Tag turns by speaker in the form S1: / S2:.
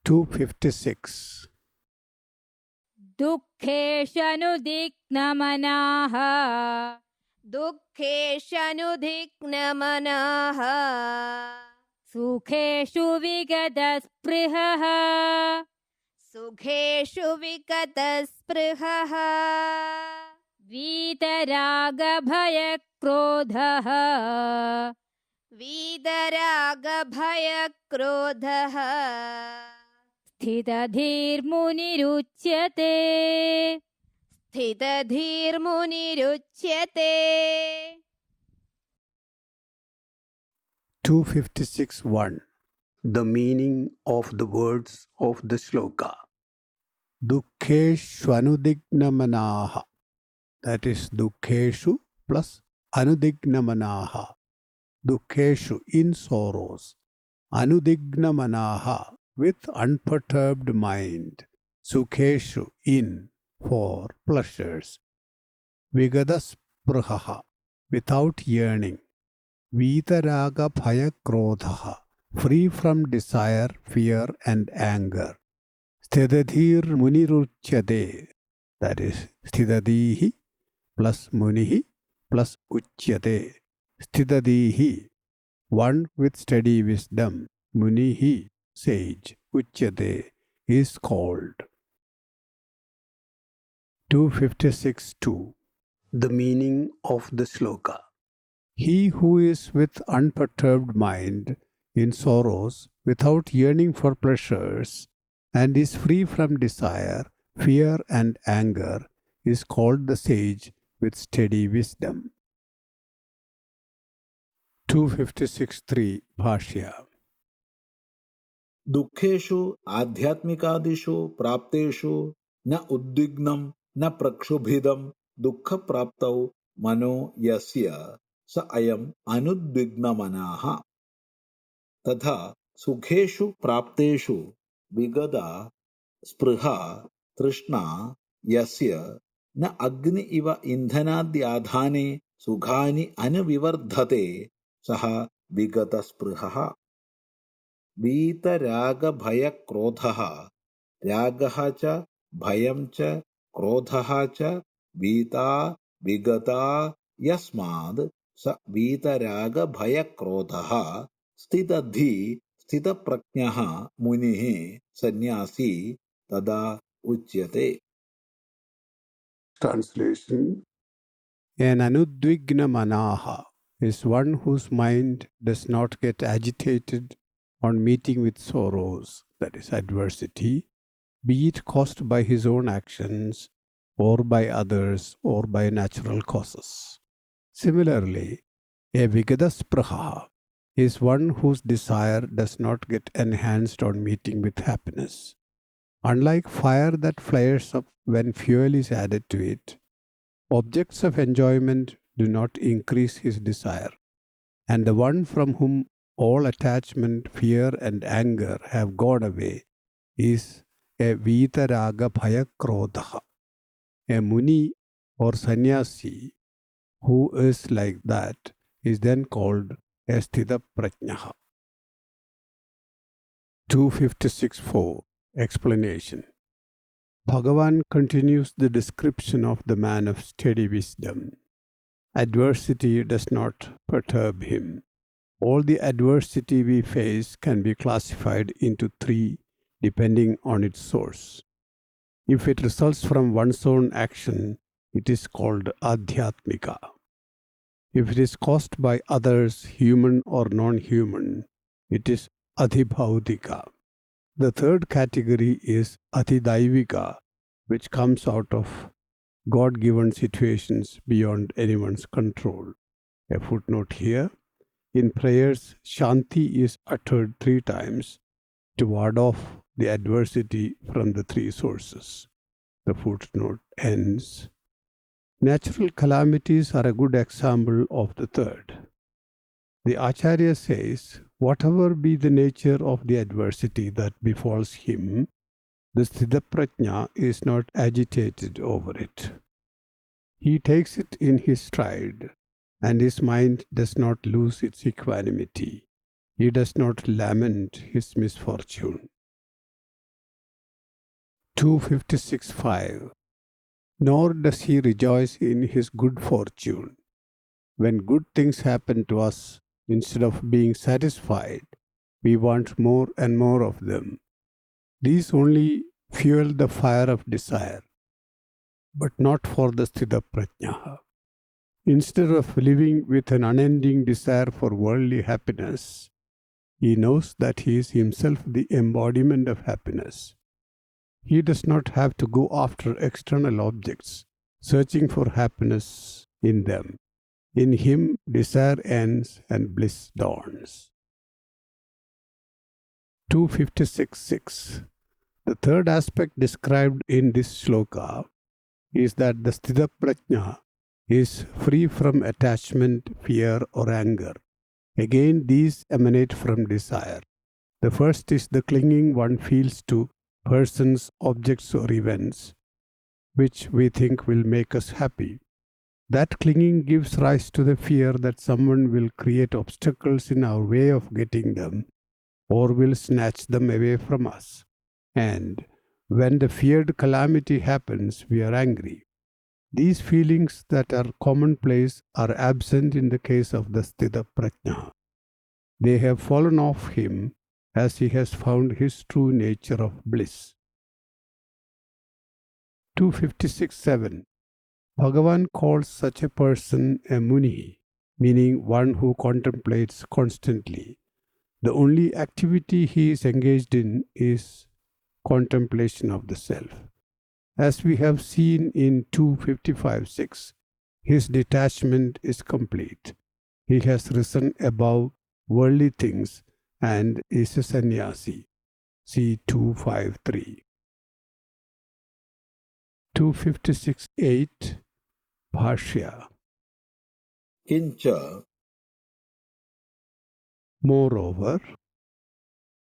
S1: 256.
S2: दुःखेषनुदिग्नमनाः
S3: दुःखेषनुधिग्नमनाः
S2: सुखेषु विगतस्पृहः
S3: सुखेषु विगतस्पृहः
S2: वीतरागभयक्रोधः
S3: वीतरागभयक्रोधः
S2: स्थितधीर्मुनिरुच्यते
S3: स्थितधीर्मुनिरुच्यते
S1: 256.1. The meaning of the words of the shloka. Dukkheshvanudignamanaha. That is Dukkheshu plus Anudignamanaha. Dukkheshu in sorrows. Anudignamanaha with unperturbed mind. Sukheshu in for pleasures. Vigadaspraha without yearning. Vitaraga Bhaya Krodhaha free from desire, fear and anger. Sthidadhir Muniruchyate, that is Sthidadihi plus Munihi plus Uchyate. Sthidadihi, one with steady wisdom. Munihi, sage. Uchyate is called. 256.2. The meaning of the shloka. He who is with unperturbed mind, in sorrows, without yearning for pleasures, and is free from desire, fear and anger, is called the sage with steady wisdom. 256.3 Bhashya.
S4: दुःखेषु आध्यात्मिकादिषु प्राप्तेषु न उद्विग्नं न प्रक्षुभिदं दुःखप्राप्तौ मनो यस्य स अयम् अनुद्विग्नमनः तथा सुखेषु प्राप्तेषु विगदा स्पृहा तृष्णा यस्य न अग्नि इव इन्धनाद्याधाने सुखानि अनुविवर्धते सः विगतस्पृहः वीतरागभयक्रोधः रागः च भयं च क्रोधः च वीता विगता यस्माद् स वीतरागभयक्रोधः स्थितधि स्थितप्रज्ञः मुनिः सन्यासी तदा उच्यते.
S1: Translation. An anudvigna manaha is one whose mind does not get agitated on meeting with sorrows, that is adversity, be it caused by his own actions or by others or by natural causes. Similarly, a vigadaspraha is one whose desire does not get enhanced on meeting with happiness. Unlike fire that flares up when fuel is added to it, objects of enjoyment do not increase his desire, and the one from whom all attachment, fear and anger have gone away is a vitaraga bhaya krodha. A muni or sannyasi who is like that is then called a sthita prajnaha. 256.4 Explanation. Bhagavan continues the description of the man of steady wisdom. Adversity does not perturb him. All the adversity we face can be classified into three depending on its source. If it results from one's own action, it is called adhyatmika. If it is caused by others, human or non-human, it is adhibhaudika. The third category is adhidaivika, which comes out of God-given situations beyond anyone's control. A footnote here. In prayers, Shanti is uttered 3 times to ward off the adversity from the 3 sources. The footnote ends. Natural calamities are a good example of the third. The Acharya says, whatever be the nature of the adversity that befalls him, the Sthitaprajna is not agitated over it. He takes it in his stride, and his mind does not lose its equanimity. He does not lament his misfortune. 256.5. Nor does he rejoice in his good fortune. When good things happen to us, instead of being satisfied, we want more and more of them. These only fuel the fire of desire, but not for the Sthita Prajnaha. Instead of living with an unending desire for worldly happiness, he knows that he is himself the embodiment of happiness. He does not have to go after external objects, searching for happiness in them. In him, desire ends and bliss dawns. 256.6. The third aspect described in this shloka is that the Sthita Prajna is free from attachment, fear, or anger. Again, these emanate from desire. The first is the clinging one feels to persons, objects, or events, which we think will make us happy. That clinging gives rise to the fear that someone will create obstacles in our way of getting them, or will snatch them away from us. And when the feared calamity happens, we are angry. These feelings that are commonplace are absent in the case of the Sthita Prajna. They have fallen off him as he has found his true nature of bliss. 256.7. Bhagavan calls such a person a muni, meaning one who contemplates constantly. The only activity he is engaged in is contemplation of the self. As we have seen in 255.6, his detachment is complete. He has risen above worldly things and is a sannyasi. See 253. 256.8. Bhashya.
S4: किञ्च
S1: Moreover,